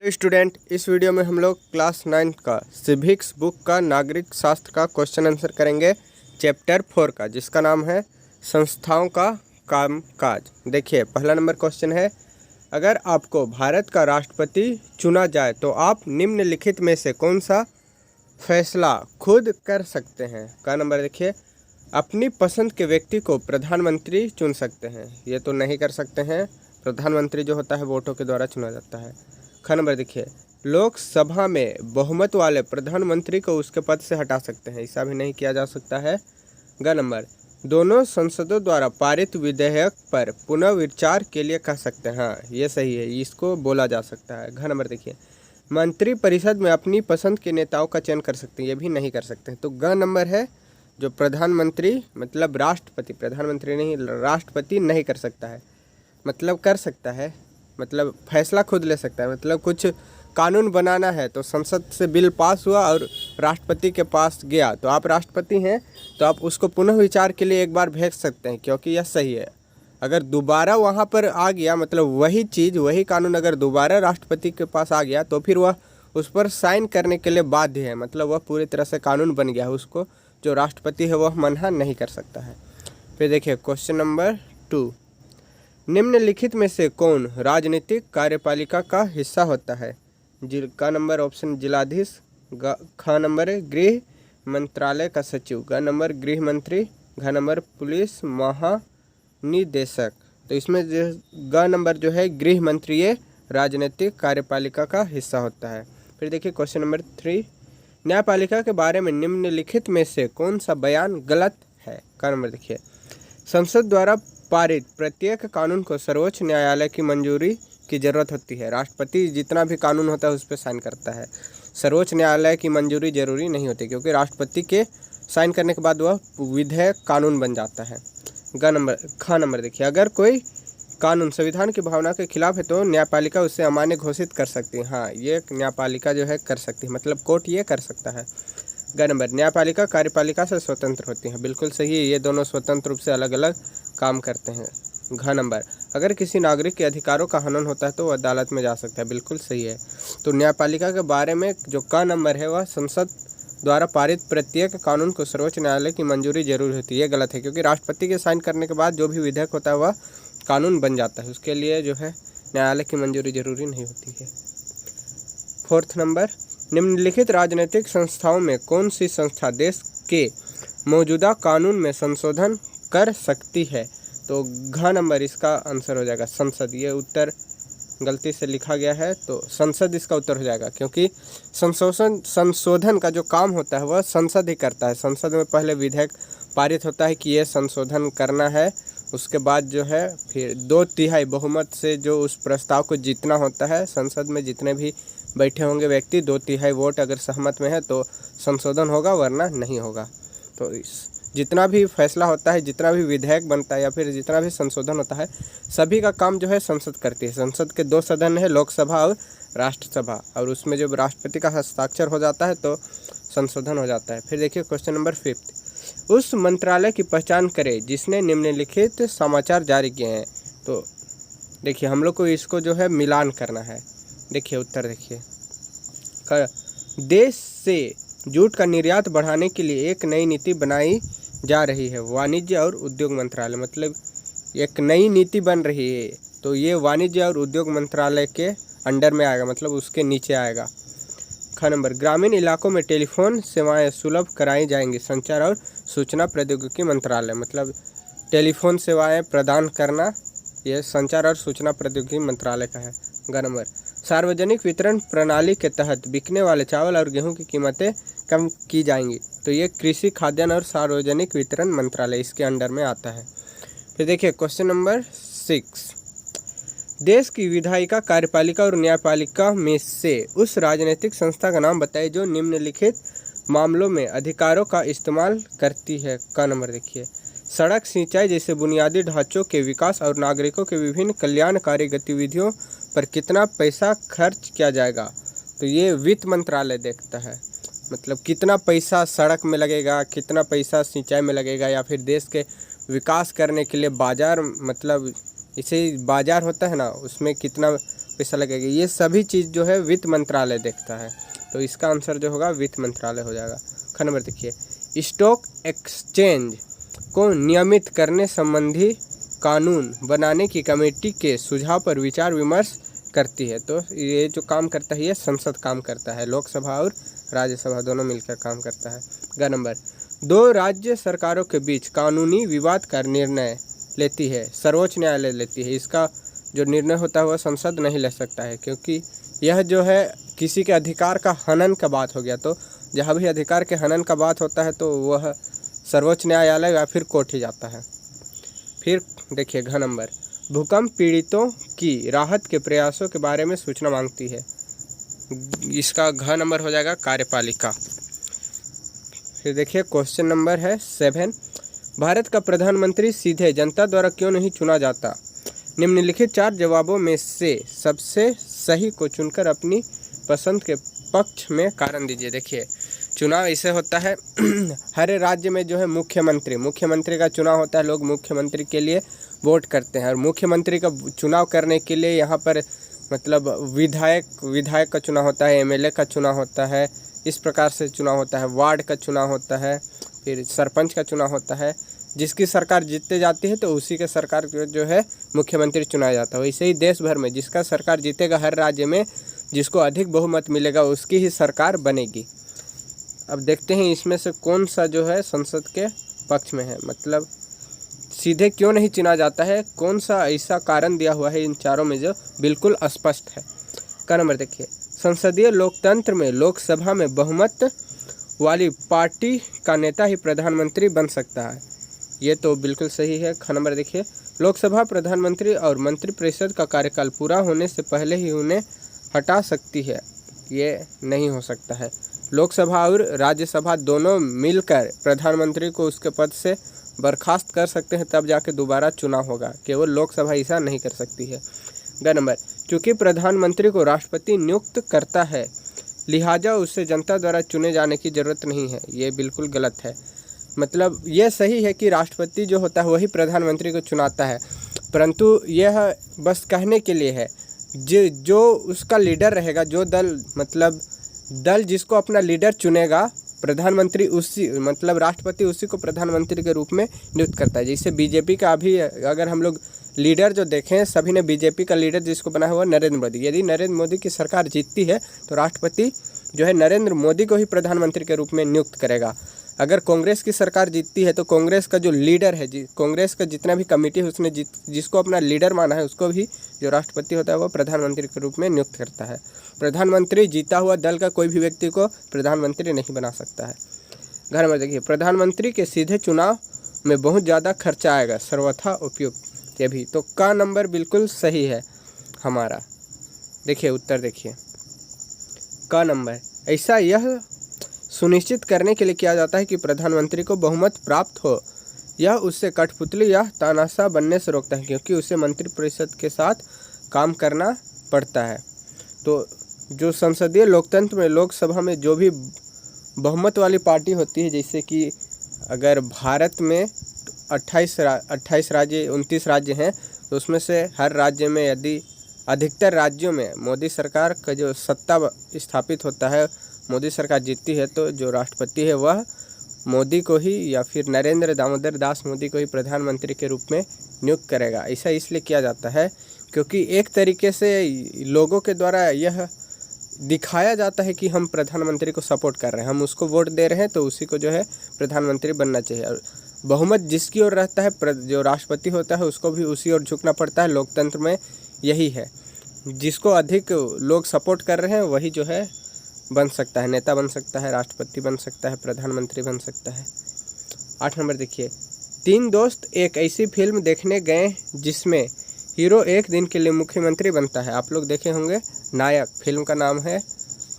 Student, इस video में हम लोग क्लास 9 का सिविक्स बुक का नागरिक शास्त्र का क्वेश्चन आंसर करेंगे चैप्टर 4 का, जिसका नाम है संस्थाओं का कामकाज। देखिए, पहला नंबर क्वेश्चन है, अगर आपको भारत का राष्ट्रपति चुना जाए तो आप निम्नलिखित में से कौन सा फैसला खुद कर सकते हैं। का नंबर देखिए, अपनी पसंद के व्यक्ति को प्रधानमंत्री चुन सकते हैं। ये तो नहीं कर सकते हैं, प्रधानमंत्री जो होता है वोटों के द्वारा चुना जाता है। ख नंबर देखिए, लोकसभा में बहुमत वाले प्रधानमंत्री को उसके पद से हटा सकते हैं। ऐसा भी नहीं किया जा सकता है। ग नंबर, दोनों संसदों द्वारा पारित विधेयक पर पुनः विचार के लिए कह सकते हैं। हाँ, ये सही है, इसको बोला जा सकता है। घ नंबर देखिए, मंत्रिपरिषद में अपनी पसंद के नेताओं का चयन कर सकते हैं। ये भी नहीं कर सकते हैं। तो ग नंबर है जो प्रधानमंत्री मतलब राष्ट्रपति, प्रधानमंत्री नहीं, राष्ट्रपति नहीं कर सकता है। मतलब कर सकता है, मतलब फैसला खुद ले सकता है। मतलब कुछ कानून बनाना है तो संसद से बिल पास हुआ और राष्ट्रपति के पास गया, तो आप राष्ट्रपति हैं तो आप उसको पुनः विचार के लिए एक बार भेज सकते हैं, क्योंकि यह सही है। अगर दोबारा वहाँ पर आ गया, मतलब वही चीज़ वही कानून अगर दोबारा राष्ट्रपति के पास आ गया तो फिर वह उस पर साइन करने के लिए बाध्य है। मतलब वह पूरी तरह से कानून बन गया है, उसको जो राष्ट्रपति है वह मना नहीं कर सकता है। फिर देखिए क्वेश्चन नंबर 2, निम्नलिखित में से कौन राजनीतिक कार्यपालिका का हिस्सा होता है। का नंबर ऑप्शन जिलाधीश, ख नंबर गृह मंत्रालय का सचिव, ग नंबर गृह मंत्री, घ नंबर पुलिस महानिदेशक। तो इसमें ग नंबर जो है गृह मंत्री, ये राजनीतिक कार्यपालिका का हिस्सा होता है। फिर देखिए क्वेश्चन नंबर 3, न्यायपालिका के बारे में निम्नलिखित में से कौन सा बयान गलत है। का नंबर देखिए, संसद द्वारा पारित प्रत्येक कानून को सर्वोच्च न्यायालय की मंजूरी की जरूरत होती है। राष्ट्रपति जितना भी कानून होता है उस पर साइन करता है, सर्वोच्च न्यायालय की मंजूरी जरूरी नहीं होती, क्योंकि राष्ट्रपति के साइन करने के बाद वह विधेयक कानून बन जाता है। ख नंबर देखिए, अगर कोई कानून संविधान की भावना के खिलाफ है तो न्यायपालिका उसे अमान्य घोषित कर सकती है। हाँ, ये न्यायपालिका जो है कर सकती है, मतलब कोर्ट ये कर सकता है। ग नंबर, न्यायपालिका कार्यपालिका से स्वतंत्र होती है। बिल्कुल सही है, ये दोनों स्वतंत्र रूप से अलग अलग काम करते हैं। घ नंबर, अगर किसी नागरिक के अधिकारों का हनन होता है तो वह अदालत में जा सकता है। बिल्कुल सही है। तो न्यायपालिका के बारे में जो क नंबर है वह संसद द्वारा पारित प्रत्येक कानून को सर्वोच्च न्यायालय की मंजूरी जरूर होती है। ये गलत है, क्योंकि राष्ट्रपति के साइन करने के बाद जो भी विधेयक होता है वह कानून बन जाता है, उसके लिए जो है न्यायालय की मंजूरी जरूरी नहीं होती है। 4th नंबर, निम्नलिखित राजनीतिक संस्थाओं में कौन सी संस्था देश के मौजूदा कानून में संशोधन कर सकती है। तो घ नंबर इसका आंसर हो जाएगा संसद। ये उत्तर गलती से लिखा गया है, तो संसद इसका उत्तर हो जाएगा, क्योंकि संशोधन का जो काम होता है वह संसद ही करता है। संसद में पहले विधेयक पारित होता है कि ये संशोधन करना है, उसके बाद जो है फिर 2/3 बहुमत से जो उस प्रस्ताव को जीतना होता है, संसद में जितने भी बैठे होंगे व्यक्ति 2/3 वोट अगर सहमत में है तो संशोधन होगा, वरना नहीं होगा। तो जितना भी फैसला होता है, जितना भी विधेयक बनता है या फिर जितना भी संशोधन होता है, सभी का काम जो है संसद करती है। संसद के 2 सदन है, लोकसभा और राष्ट्रसभा, और उसमें जब राष्ट्रपति का हस्ताक्षर हो जाता है तो संशोधन हो जाता है। फिर देखिए क्वेश्चन नंबर 5, उस मंत्रालय की पहचान करें जिसने निम्नलिखित समाचार जारी किए हैं। तो देखिए, हम लोग को इसको जो है मिलान करना है। देखिए उत्तर देखिए, देश से जूट का निर्यात बढ़ाने के लिए एक नई नीति बनाई जा रही है। वाणिज्य और उद्योग मंत्रालय, मतलब एक नई नीति बन रही है, तो ये वाणिज्य और उद्योग मंत्रालय के अंडर में आएगा, मतलब उसके नीचे आएगा। ख नंबर, ग्रामीण इलाकों में टेलीफोन सेवाएं सुलभ कराई जाएंगी। संचार और सूचना प्रौद्योगिकी मंत्रालय, मतलब टेलीफोन सेवाएं प्रदान करना ये संचार और सूचना प्रौद्योगिकी मंत्रालय का है। ग नंबर, सार्वजनिक वितरण प्रणाली के तहत बिकने वाले चावल और गेहूं की कीमतें कम की जाएंगी। तो ये कृषि, खाद्यान्न और सार्वजनिक वितरण मंत्रालय इसके अंडर में आता है। फिर देखिए क्वेश्चन नंबर 6, देश की विधायिका, कार्यपालिका और न्यायपालिका में से उस राजनीतिक संस्था का नाम बताइए जो निम्नलिखित मामलों में अधिकारों का इस्तेमाल करती है। का नंबर देखिए, सड़क, सिंचाई जैसे बुनियादी ढांचों के विकास और नागरिकों के विभिन्न कल्याणकारी गतिविधियों पर कितना पैसा खर्च किया जाएगा। तो ये वित्त मंत्रालय देखता है, मतलब कितना पैसा सड़क में लगेगा, कितना पैसा सिंचाई में लगेगा, या फिर देश के विकास करने के लिए बाजार, मतलब इसे बाजार होता है ना, उसमें कितना पैसा लगेगा। ये सभी चीज़ जो है वित्त मंत्रालय देखता है, तो इसका आंसर जो होगा वित्त मंत्रालय हो जाएगा। ख नंबर देखिए, स्टॉक एक्सचेंज को नियमित करने संबंधी कानून बनाने की कमेटी के सुझाव पर विचार विमर्श करती है। तो ये जो काम करता है ये संसद काम करता है, लोकसभा और राज्यसभा दोनों मिलकर काम करता है। ग नंबर, दो राज्य सरकारों के बीच कानूनी विवाद का निर्णय लेती है, सर्वोच्च न्यायालय लेती है। इसका जो निर्णय होता है वह संसद नहीं ले सकता है, क्योंकि यह जो है किसी के अधिकार का हनन का बात हो गया। तो जहाँ भी अधिकार के हनन का बात होता है तो वह सर्वोच्च न्यायालय या फिर कोर्ट ही जाता है। फिर देखिए घ नंबर, भूकंप पीड़ितों की राहत के प्रयासों के बारे में सूचना मांगती है। इसका घ नंबर हो जाएगा कार्यपालिका। फिर देखिए क्वेश्चन नंबर है 7, भारत का प्रधानमंत्री सीधे जनता द्वारा क्यों नहीं चुना जाता? निम्नलिखित 4 जवाबों में से सबसे सही को चुनकर अपनी पसंद के पक्ष में कारण दीजिए। देखिए चुनाव ऐसे होता है हर राज्य में जो है मुख्यमंत्री का चुनाव होता है, लोग मुख्यमंत्री के लिए वोट करते हैं। और मुख्यमंत्री का चुनाव करने के लिए यहाँ पर मतलब विधायक का चुनाव होता है, एमएलए का चुनाव होता है, इस प्रकार से चुनाव होता है। वार्ड का चुनाव होता है, फिर सरपंच का चुनाव होता है। जिसकी सरकार जीतते जाती है तो उसी के सरकार जो है मुख्यमंत्री चुना जाता है। वैसे ही देश भर में जिसका सरकार जीतेगा, हर राज्य में जिसको अधिक बहुमत मिलेगा उसकी ही सरकार बनेगी। अब देखते हैं इसमें से कौन सा जो है संसद के पक्ष में है, मतलब सीधे क्यों नहीं चुना जाता है, कौन सा ऐसा कारण दिया हुआ है इन चारों में जो बिल्कुल स्पष्ट है। का नंबर देखिए, संसदीय लोकतंत्र में लोकसभा में बहुमत वाली पार्टी का नेता ही प्रधानमंत्री बन सकता है। ये तो बिल्कुल सही है। ख नंबर देखिए, लोकसभा प्रधानमंत्री और मंत्रिपरिषद का कार्यकाल पूरा होने से पहले ही उन्हें हटा सकती है। ये नहीं हो सकता है। लोकसभा और राज्यसभा दोनों मिलकर प्रधानमंत्री को उसके पद से बर्खास्त कर सकते हैं, तब जाके दोबारा चुनाव होगा। केवल लोकसभा ऐसा नहीं कर सकती है। ग नंबर, चूँकि प्रधानमंत्री को राष्ट्रपति नियुक्त करता है, लिहाजा उससे जनता द्वारा चुने जाने की जरूरत नहीं है। ये बिल्कुल गलत है। मतलब यह सही है कि राष्ट्रपति जो होता है वही प्रधानमंत्री को चुनाता है, परंतु यह बस कहने के लिए है। जो उसका लीडर रहेगा, जो दल जिसको अपना लीडर चुनेगा, प्रधानमंत्री उसी मतलब राष्ट्रपति उसी को प्रधानमंत्री के रूप में नियुक्त करता है। जैसे बीजेपी का अभी अगर हम लोग लीडर जो देखें, सभी ने बीजेपी का लीडर जिसको बना हुआ नरेंद्र मोदी। यदि नरेंद्र मोदी की सरकार जीतती है तो राष्ट्रपति जो है नरेंद्र मोदी को ही प्रधानमंत्री के रूप में नियुक्त करेगा। अगर कांग्रेस की सरकार जीतती है तो कांग्रेस का जो लीडर है, कांग्रेस का जितना भी कमेटी है उसने जिसको अपना लीडर माना है उसको भी जो राष्ट्रपति होता है वो प्रधानमंत्री के रूप में नियुक्त करता है। प्रधानमंत्री जीता हुआ दल का कोई भी व्यक्ति को प्रधानमंत्री नहीं बना सकता है। घर में देखिए, प्रधानमंत्री के सीधे चुनाव में बहुत ज़्यादा खर्चा आएगा, सर्वथा उपयुक्त। ये भी तो का नंबर बिल्कुल सही है हमारा। देखिए उत्तर देखिए, का नंबर, ऐसा यह सुनिश्चित करने के लिए किया जाता है कि प्रधानमंत्री को बहुमत प्राप्त हो। यह उससे कठपुतली या तानाशाह बनने से रोकता है, क्योंकि उसे मंत्रिपरिषद के साथ काम करना पड़ता है। तो जो संसदीय लोकतंत्र में लोकसभा में जो भी बहुमत वाली पार्टी होती है, जैसे कि अगर भारत में 28 राज्य 29 राज्य हैं, तो उसमें से हर राज्य में यदि अधिकतर राज्यों में मोदी सरकार का जो सत्ता स्थापित होता है, मोदी सरकार जीतती है, तो जो राष्ट्रपति है वह मोदी को ही या फिर नरेंद्र दामोदर दास मोदी को ही प्रधानमंत्री के रूप में नियुक्त करेगा। ऐसा इसलिए किया जाता है क्योंकि एक तरीके से लोगों के द्वारा यह दिखाया जाता है कि हम प्रधानमंत्री को सपोर्ट कर रहे हैं, हम उसको वोट दे रहे हैं, तो उसी को जो है प्रधानमंत्री बनना चाहिए। और बहुमत जिसकी ओर रहता है, जो राष्ट्रपति होता है उसको भी उसी ओर झुकना पड़ता है। लोकतंत्र में यही है, जिसको अधिक लोग सपोर्ट कर रहे हैं वही जो है बन सकता है, नेता बन सकता है, राष्ट्रपति बन सकता है, प्रधानमंत्री बन सकता है। 8 नंबर देखिए, 3 दोस्त एक ऐसी फिल्म देखने गए जिसमें हीरो एक दिन के लिए मुख्यमंत्री बनता है। आप लोग देखे होंगे, नायक फिल्म का नाम है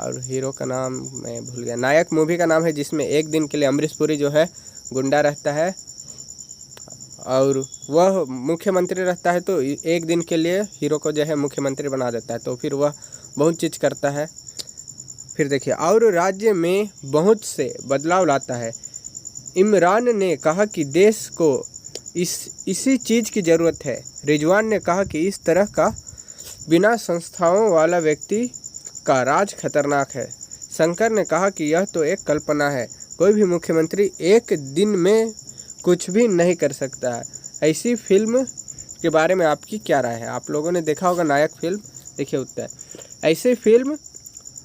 और हीरो का नाम मैं भूल गया। नायक मूवी का नाम है, जिसमें एक दिन के लिए अमरीश पुरी जो है गुंडा रहता है और वह मुख्यमंत्री रहता है, तो एक दिन के लिए हीरो को जो है मुख्यमंत्री बना देता है। तो फिर वह बहुत चीज़ करता है। फिर देखिए, और राज्य में बहुत से बदलाव लाता है। इमरान ने कहा कि देश को इसी चीज़ की ज़रूरत है। रिजवान ने कहा कि इस तरह का बिना संस्थाओं वाला व्यक्ति का राज खतरनाक है। शंकर ने कहा कि यह तो एक कल्पना है, कोई भी मुख्यमंत्री एक दिन में कुछ भी नहीं कर सकता है। ऐसी फिल्म के बारे में आपकी क्या राय है? आप लोगों ने देखा होगा नायक फिल्म, देखिए उत्तर। ऐसी फिल्म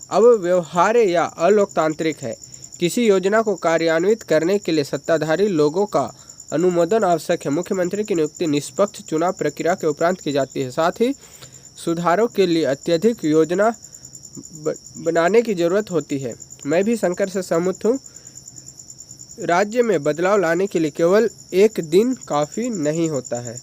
अव्यवहार्य या अलोकतांत्रिक है। किसी योजना को कार्यान्वित करने के लिए सत्ताधारी लोगों का अनुमोदन आवश्यक है। मुख्यमंत्री की नियुक्ति निष्पक्ष चुनाव प्रक्रिया के उपरांत की जाती है। साथ ही सुधारों के लिए अत्यधिक योजना बनाने की जरूरत होती है। मैं भी शंकर से सहमत हूँ। राज्य में बदलाव लाने के लिए केवल एक दिन काफ़ी नहीं होता है।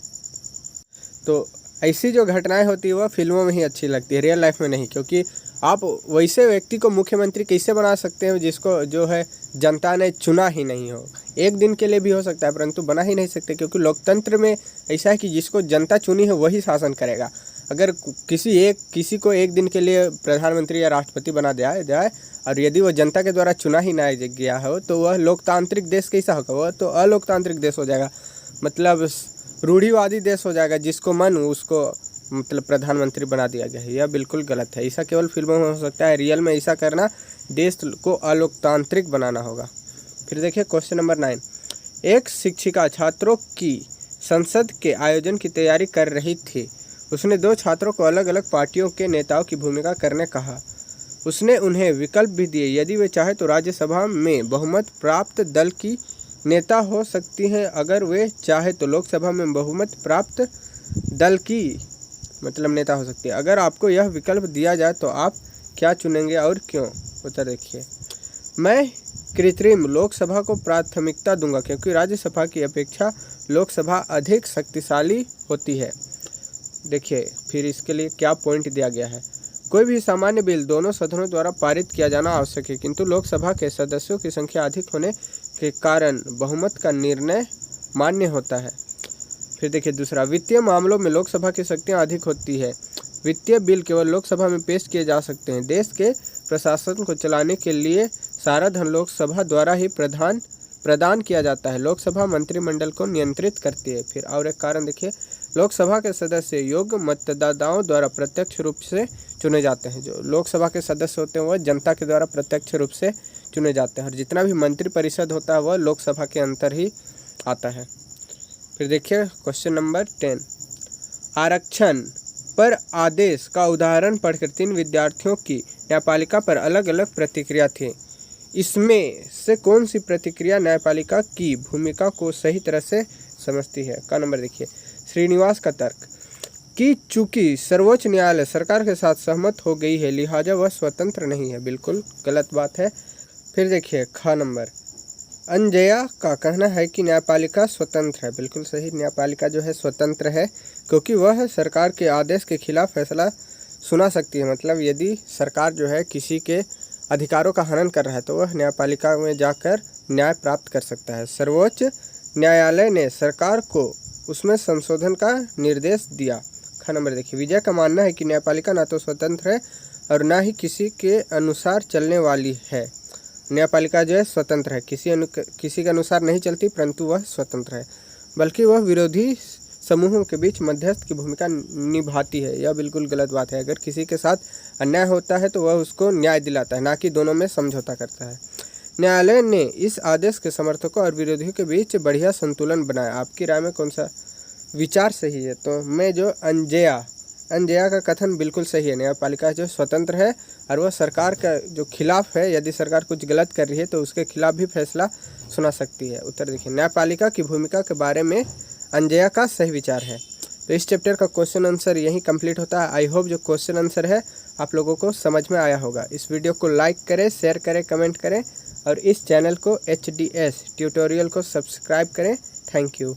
तो ऐसी जो घटनाएं होती है वह फिल्मों में ही अच्छी लगती है, रियल लाइफ में नहीं, क्योंकि आप वैसे व्यक्ति को मुख्यमंत्री कैसे बना सकते हैं जिसको जो है जनता ने चुना ही नहीं हो। एक दिन के लिए भी हो सकता है परंतु बना ही नहीं सकते, क्योंकि लोकतंत्र में ऐसा है कि जिसको जनता चुनी है वही शासन करेगा। अगर किसी को एक दिन के लिए प्रधानमंत्री या राष्ट्रपति बना दिया जाए और यदि वो जनता के द्वारा चुना ही ना गया हो तो वह लोकतांत्रिक देश कैसा होगा? वह तो अलोकतांत्रिक देश हो जाएगा, मतलब रूढ़िवादी देश हो जाएगा। जिसको मन उसको मतलब प्रधानमंत्री बना दिया गया है, यह बिल्कुल गलत है। ऐसा केवल फिल्मों में हो सकता है, रियल में ऐसा करना देश को अलोकतांत्रिक बनाना होगा। फिर देखिए क्वेश्चन नंबर 9। एक शिक्षिका छात्रों की संसद के आयोजन की तैयारी कर रही थी। उसने 2 छात्रों को अलग अलग पार्टियों के नेताओं की भूमिका करने कहा। उसने उन्हें विकल्प भी दिए, यदि वे चाहे तो राज्यसभा में बहुमत प्राप्त दल की नेता हो सकती हैं, अगर वे चाहे तो लोकसभा में बहुमत प्राप्त दल की मतलब नेता हो सकती है। अगर आपको यह विकल्प दिया जाए तो आप क्या चुनेंगे और क्यों? उत्तर देखिए। मैं कृत्रिम लोकसभा को प्राथमिकता दूंगा, क्योंकि राज्यसभा की अपेक्षा लोकसभा अधिक शक्तिशाली होती है। देखिए फिर इसके लिए क्या पॉइंट दिया गया है। कोई भी सामान्य बिल दोनों सदनों द्वारा पारित किया जाना आवश्यक है, किंतु लोकसभा के सदस्यों की संख्या अधिक होने के कारण बहुमत का निर्णय मान्य होता है। फिर देखिए दूसरा, वित्तीय मामलों में लोकसभा की शक्तियां अधिक होती है। वित्तीय बिल केवल लोकसभा में पेश किए जा सकते हैं। देश के प्रशासन को चलाने के लिए सारा धन लोकसभा द्वारा ही प्रदान किया जाता है। लोकसभा मंत्रिमंडल को नियंत्रित करती है। फिर और एक कारण देखिए, लोकसभा के सदस्य योग्य मतदाताओं द्वारा प्रत्यक्ष रूप से चुने जाते हैं। जो लोकसभा के सदस्य होते हैं वह जनता के द्वारा प्रत्यक्ष रूप से चुने जाते हैं, और जितना भी मंत्रिपरिषद होता है वह लोकसभा के अंतर ही आता है। फिर देखिए क्वेश्चन नंबर 10। आरक्षण पर आदेश का उदाहरण पढ़कर 3 विद्यार्थियों की न्यायपालिका पर अलग अलग प्रतिक्रिया थी। इसमें से कौन सी प्रतिक्रिया न्यायपालिका की भूमिका को सही तरह से समझती है? का नंबर देखिए। श्रीनिवास का तर्क कि चूंकि सर्वोच्च न्यायालय सरकार के साथ सहमत हो गई है लिहाजा वह स्वतंत्र नहीं है, बिल्कुल गलत बात है। फिर देखिए खा नंबर, अंजया का कहना है कि न्यायपालिका स्वतंत्र है, बिल्कुल सही। न्यायपालिका जो है स्वतंत्र है क्योंकि वह सरकार के आदेश के खिलाफ फैसला सुना सकती है। मतलब यदि सरकार जो है किसी के अधिकारों का हनन कर रहा है तो वह न्यायपालिका में जाकर न्याय प्राप्त कर सकता है। सर्वोच्च न्यायालय ने सरकार को उसमें संशोधन का निर्देश दिया। खा नंबर देखिए, विजय का मानना है कि न्यायपालिका न तो स्वतंत्र है और न ही किसी के अनुसार चलने वाली है। न्यायपालिका जो है स्वतंत्र है, किसी के अनुसार नहीं चलती, परंतु वह स्वतंत्र है, बल्कि वह विरोधी समूहों के बीच मध्यस्थ की भूमिका निभाती है। यह बिल्कुल गलत बात है। अगर किसी के साथ अन्याय होता है तो वह उसको न्याय दिलाता है, ना कि दोनों में समझौता करता है। न्यायालय ने इस आदेश के समर्थकों और विरोधियों के बीच बढ़िया संतुलन बनाया। आपकी राय में कौन सा विचार सही है? तो मैं जो अंजया का कथन बिल्कुल सही है। न्यायपालिका जो स्वतंत्र है और वह सरकार का जो खिलाफ है, यदि सरकार कुछ गलत कर रही है तो उसके खिलाफ भी फैसला सुना सकती है। उत्तर देखिए, न्यायपालिका की भूमिका के बारे में अंजया का सही विचार है। तो इस चैप्टर का क्वेश्चन आंसर यहीं कंप्लीट होता है। आई होप जो क्वेश्चन आंसर है आप लोगों को समझ में आया होगा। इस वीडियो को लाइक करें, शेयर करें, कमेंट करें और इस चैनल को HDS ट्यूटोरियल को सब्सक्राइब करें। Thank you.